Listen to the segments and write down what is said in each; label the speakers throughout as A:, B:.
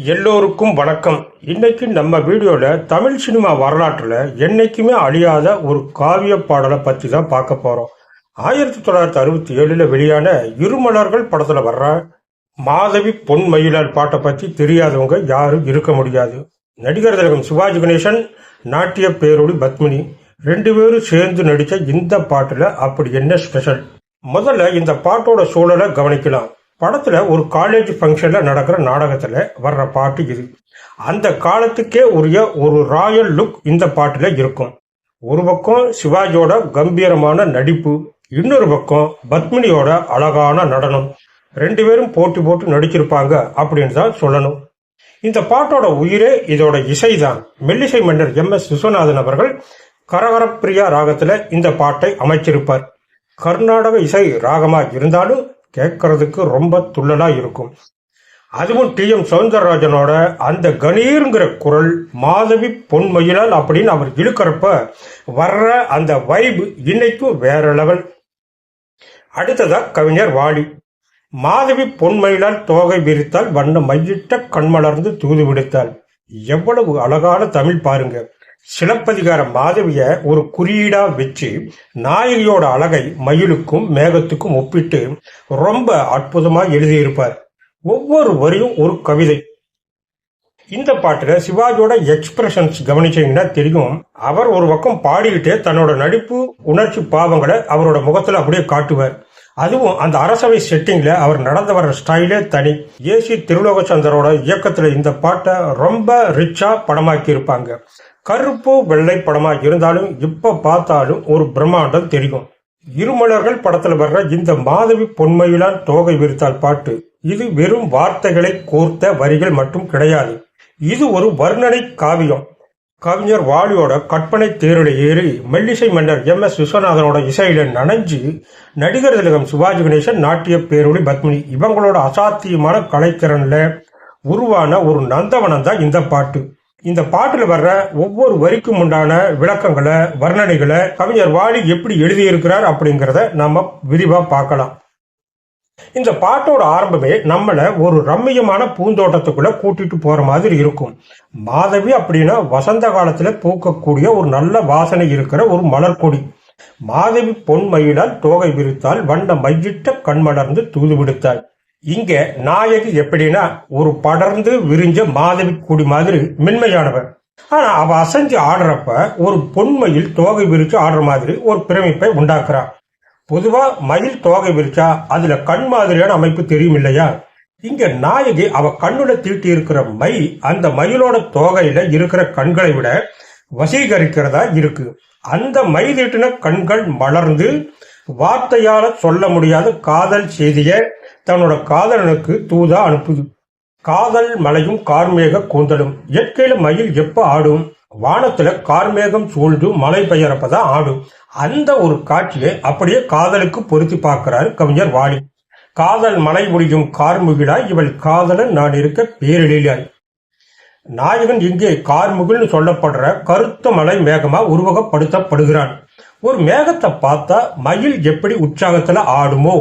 A: எல்லோருக்கும் வணக்கம். இன்னைக்கு நம்ம வீடியோல தமிழ் சினிமா வரலாற்றுல என்னைக்குமே அழியாத ஒரு காவிய பாடலை பத்தி தான் பார்க்க போறோம். 1967 வெளியான இருமலர்கள் படத்துல வர்ற மாதவி பொன்மயிலால் பாட்டை பத்தி தெரியாதவங்க யாரும் இருக்க முடியாது. நடிகர் திலகம் சிவாஜி கணேசன், நாட்டிய பேரொளி பத்மினி ரெண்டு பேரும் சேர்ந்து நடிச்ச இந்த பாட்டுல அப்படி என்ன ஸ்பெஷல்? முதல்ல இந்த பாட்டோட சூழலை கவனிக்கலாம். படத்துல ஒரு காலேஜ் ஃபங்க்ஷன்ல நடக்கிற நாடகத்துல வர்ற பாட்டு இது. அந்த காலத்துக்கே உரிய ஒரு ராயல் லுக் இந்த பாட்டுல இருக்கும். ஒரு பக்கம் சிவாஜியோட கம்பீரமான நடிப்பு, இன்னொரு பக்கம் பத்மினியோட அழகான நடனம். ரெண்டு பேரும் போட்டி போட்டு நடிச்சிருப்பாங்க அப்படின்னு தான் சொல்லணும். இந்த பாட்டோட உயிரே இதோட இசைதான். மெல்லிசை மன்னர் MS விஸ்வநாதன் அவர்கள் கரகரப்பிரியா ராகத்துல இந்த பாட்டை அமைச்சிருப்பார். கர்நாடக இசை ராகமா இருந்தாலும் கேட்கறதுக்கு ரொம்ப துள்ளலா இருக்கும். அதுவும் TM சௌந்தரராஜனோட அந்த கணீர்ங்கிற குரல், மாதவி பொன்மயிலால் அப்படின்னு அவர் இழுக்கிறப்ப வர்ற அந்த வைப் இன்னைக்கும் வேற லெவல். அடுத்ததா கவிஞர் வாலி. மாதவி பொன்மயிலால் தோகை விரித்தால் வண்ண மையிட்ட கண்மலர்ந்து தூது விடுத்தாள். எவ்வளவு அழகான தமிழ் பாருங்க. சிலப்பதிகார மாதவிய ஒரு குறியீடா வச்சு நாயகியோட அழகை மயிலுக்கும் மேகத்துக்கும் ஒப்பிட்டு ரொம்ப அற்புதமா எழுதியிருப்பார். ஒவ்வொரு வரியும் ஒரு கவிதை. இந்த பாட்டுல சிவாஜியோட எக்ஸ்பிரஷன்ஸ் கவனிச்சீங்கன்னா தெரியும். அவர் ஒரு பக்கம் பாடிக்கிட்டே தன்னோட நடிப்பு உணர்ச்சி பாவங்களை அவரோட முகத்துல அப்படியே காட்டுவார். அதுவும் அந்த அரசவை செட்டிங்ல அவர் நடந்து வர்ற ஸ்டைலே தனி. AC திருலோகச்சந்தரோட இயக்கத்துல இந்த பாட்டை ரொம்ப ரிச்சா படமாக்கி இருப்பாங்க. கருப்பு வெள்ளை படமா இருந்தாலும் இப்ப பார்த்தாலும் ஒரு பிரம்மாண்டம் தெரியும். இருமலர்கள் படத்துல வர்ற இந்த மாதவி பொன்மயிலால் தோகை விரித்தால் பாட்டு, இது வெறும் வார்த்தைகளை கோர்த்த வரிகள் மட்டும் கிடையாது. இது ஒரு வர்ணனை காவியம். கவிஞர் வாலியோட கற்பனை தேரில ஏறி மெல்லிசை மன்னர் MS விஸ்வநாதனோட இசையில நனைஞ்சு நடிகர் திலகம் சிவாஜி கணேசன், நாட்டிய பேரொளி பத்மினி இவங்களோட அசாத்தியமான கலைத்திறன்ல உருவான ஒரு நந்தவனம் தான் இந்த பாட்டு. இந்த பாட்டுல வர்ற ஒவ்வொரு வரிக்கும் உண்டான விளக்கங்களை, வர்ணனைகளை கவிஞர் வாலி எப்படி எழுதியிருக்கிறார் அப்படிங்கிறத நாம விரிவா பார்க்கலாம். இந்த பாட்டோட ஆரம்பமே நம்மள ஒரு ரம்மியமான பூந்தோட்டத்துக்குள்ள கூட்டிட்டு போற மாதிரி இருக்கும். மாதவி அப்படின்னா வசந்த காலத்துல பூக்கக்கூடிய ஒரு நல்ல வாசனை இருக்கிற ஒரு மலர்கொடி. மாதவி பொன்மயிலால் தோகை விரித்தால் வண்ண மையிட்ட கண்மலர்ந்து தூது விடுத்தாள். இங்க நாயகி எப்படின்னா ஒரு படர்ந்து விரிஞ்ச மாதவி கொடி மாதிரி மென்மையானவர். ஆனா அவ அசைஞ்சு ஆடுறப்ப ஒரு பொன்மயில் தோகை விரிச்சு ஆடுற மாதிரி ஒரு பிரமிப்பை உண்டாக்குறா. பொதுவா மயில் தோகை விரிச்சா அதுல கண் மாதிரியான அமைப்பு தெரியும் இல்லையா? இங்க நாயகி அவ கண்ணுல தீட்டி இருக்கிற மை அந்த மயிலோட தோகையில இருக்கிற கண்களை விட வசீகரிக்கிறதா இருக்கு. அந்த மை தீட்டின கண்கள் மலர்ந்து வார்த்தையால சொல்ல முடியாத காதல் செய்திய தன்னோட காதலனுக்கு தூதா அனுப்புது. காதல் மலையும் கார்மேக கூந்தலும். இயற்கையில மயில் எப்ப ஆடும்? வானத்துல கார்மேகம் சூழ்ந்து மழை பெய்யறப்பதான் ஆடும். அந்த ஒரு காட்சியை அப்படியே காதலுக்கு பொருத்தி பார்க்கிறாரு கவிஞர் வாலி. காதல் மலை ஒழியும் கார்முகிலாய் இவள் காதலன் நான் இருக்க பேரெழிலாய். நாயகன் இங்கே கார்முகில்னு சொல்லப்படுற கருத்த மலை மேகமா உருவகப்படுத்தப்படுகிறான். ஒரு மேகத்தை பார்த்தா மயில் எப்படி உற்சாகத்துல ஆடுமோ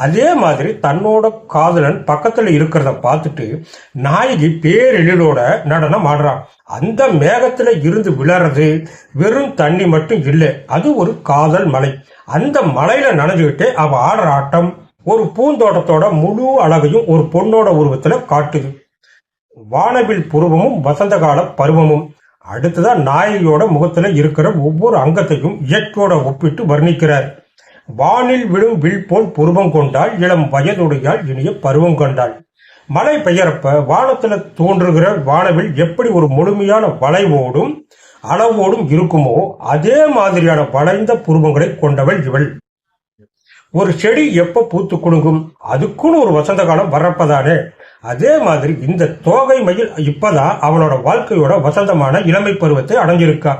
A: அதே மாதிரி தன்னோட காதலன் பக்கத்துல இருக்கிறத பார்த்துட்டு நாயகி பேரெழிலோட நடனம் ஆடுறான். அந்த மேகத்துல இருந்து விழறது வெறும் தண்ணி மட்டும் இல்லை, அது ஒரு காதல் மலை. அந்த மலையில நனைஞ்சுக்கிட்டே அவ ஆடுற ஆட்டம் ஒரு பூந்தோட்டத்தோட முழு அழகையும் ஒரு பொண்ணோட உருவத்துல காட்டுது. வானவில் புருவமும் வசந்த கால பருவமும். அடுத்ததான் நாயகியோட முகத்துல இருக்கிற ஒவ்வொரு அங்கத்தையும் இயற்கையோட ஒப்பிட்டு வர்ணிக்கிறார். வானில் விழும் வில் போல் புருவம் கொண்டாள், இளம் வயதுடையால் இனிய பருவம் கொண்டாள். மழை பெய்யறப்ப வானத்துல தோன்றுகிற வானவில் எப்படி ஒரு முழுமையான வளைவோடும் அளவோடும் இருக்குமோ அதே மாதிரியான வளைந்த புருவங்களை கொண்டவள் இவள். ஒரு செடி எப்ப பூத்து குலுங்கும், அதுக்குன்னு ஒரு வசந்த காலம் வர்றப்பதானே. அதே மாதிரி இந்த தோகை மயில் இப்பதான் அவனோட வாழ்க்கையோட வசந்தமான இளமை பருவத்தை அடைஞ்சிருக்கா.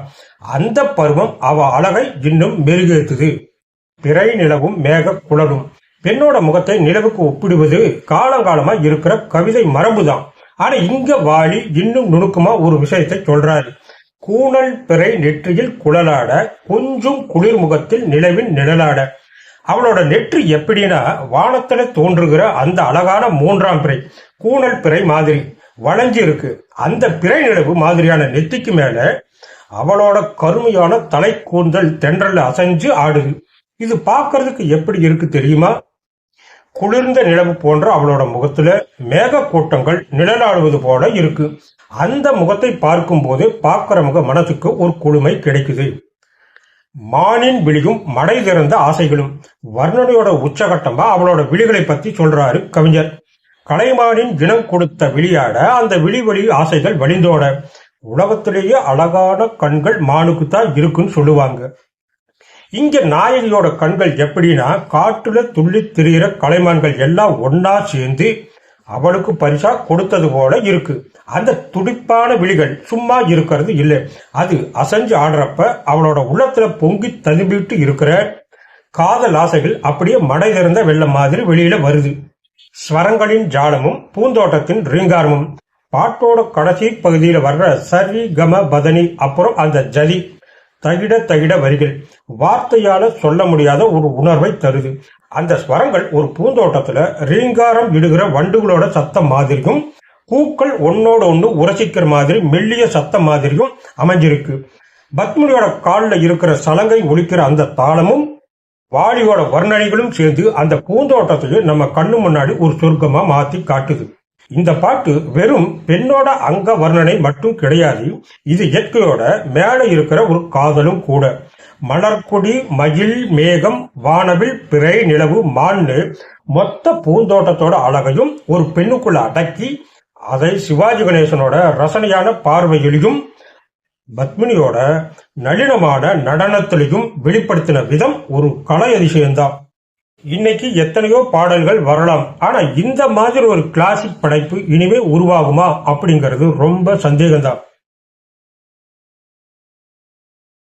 A: அந்த பருவம் அவ அழகை இன்னும் மெருகேற்றுது. பிறை நிலவும் மேக குளரும். பெண்ணோட முகத்தை நிலவுக்கு ஒப்பிடுவது காலங்காலமா இருக்கிற கவிதை மரபுதான். ஆனா இங்க வாலி இன்னும் நுணுக்கமா ஒரு விஷயத்தை சொல்றாரு. கூணல் பிறை நெற்றியில் குழலாட, கொஞ்சம் குளிர் முகத்தில் நிலவின் நிழலாட. அவளோட நெற்றி எப்படின்னா வானத்துல தோன்றுகிற அந்த அழகான மூன்றாம் பிறை, கூணல் பிறை மாதிரி. வளைஞ்சு இருக்கு. அந்த பிறை நிலவு மாதிரியான நெத்திக்கு மேல அவளோட கருமையான தலை கூந்தல் தென்றல்ல அசைஞ்சு ஆடுது. இது பார்க்கறதுக்கு எப்படி இருக்கு தெரியுமா? குளிர்ந்த நிலவு போன்ற அவளோட முகத்துல மேக கூட்டங்கள் நிழலாடுவது போல இருக்கு. அந்த முகத்தை பார்க்கும் போது பார்க்கிறவங்க மனசுக்கு ஒரு குளுமை கிடைக்குது. மானின் விழியும் மடை திறந்த ஆசைகளும் வர்ணனையோட உச்சகட்டமா அவளோட விழிகளை பத்தி சொல்றாரு கவிஞர். கலைமானின் இனம் கொடுத்த விழியாட அந்த விழி வழி ஆசைகள் வழிந்தோட உலகத்திலேயே அழகான கண்கள் மானுக்கு தான் இருக்குன்னு சொல்லுவாங்க. இங்க நாயகியோட கண்கள் எப்படின்னா காட்டுல துள்ளி திரியிற கலைமான்கள் எல்லாம் ஒன்னா சேர்ந்து அவளுக்கு பரிசா கொடுத்தது போல இருக்கு. அந்த துடிப்பான விழிகள் சும்மா இருக்கிறது இல்லை, அது அசைஞ்சு ஆடுறப்ப அவளோட உள்ளத்துல பொங்கி ததும்பிட்டு இருக்கிற காதல் ஆசைகள் அப்படியே மடை திறந்த வெள்ளம் மாதிரி வெளியில வருது. ஸ்வரங்களின் ஜாலமும் பூந்தோட்டத்தின் ரீங்காரமும் பாட்டோட கடைசி பகுதியில வர்ற சரி கம பதனி அப்புறம் அந்த ஜதி தகிட தகிட வரிகள் வார்த்தையால சொல்ல முடியாத ஒரு உணர்வை தருது. அந்த ஸ்வரங்கள் ஒரு பூந்தோட்டத்துல ரீங்காரம் இடுகிற வண்டுகளோட சத்தம் மாதிரியும் பூக்கள் ஒன்னோட ஒண்ணு உரசிக்கிற மாதிரி மெல்லிய சத்தம் மாதிரியும் அமைஞ்சிருக்கு. பத்மினியோட காலில் இருக்கிற சலங்கை ஒலிக்கிற அந்த தாளமும் வாலியோட வர்ணனைகளும் சேர்ந்து அந்த பூந்தோட்டத்தையும் நம்ம கண்ணு முன்னாடி ஒரு சொர்க்கமா மாத்தி காட்டுது. இந்த பாட்டு வெறும் பெண்ணோட அங்க வர்ணனை மட்டும் கிடையாது, இது இயற்கையோட மேல இருக்கிற ஒரு காதலும் கூட. மலர்கொடி, மயில், மேகம், வானவில், பிறை, நிலவு, மான்னு மொத்த பூந்தோட்டத்தோட அழகையும் ஒரு பெண்ணுக்குள்ள அடக்கி அதை சிவாஜி கணேசனோட ரசனையான பார்வையிலையும் பத்மினியோட நளினமான நடனத்திலையும் வெளிப்படுத்தின விதம் ஒரு கலை அதிசயம்தான். இன்னைக்கு எத்தனையோ பாடல்கள் வரலாம், ஆனா இந்த மாதிரி ஒரு கிளாசிக் படைப்பு இனிமே உருவாகுமா அப்படிங்கிறது ரொம்ப சந்தேகம்தான்.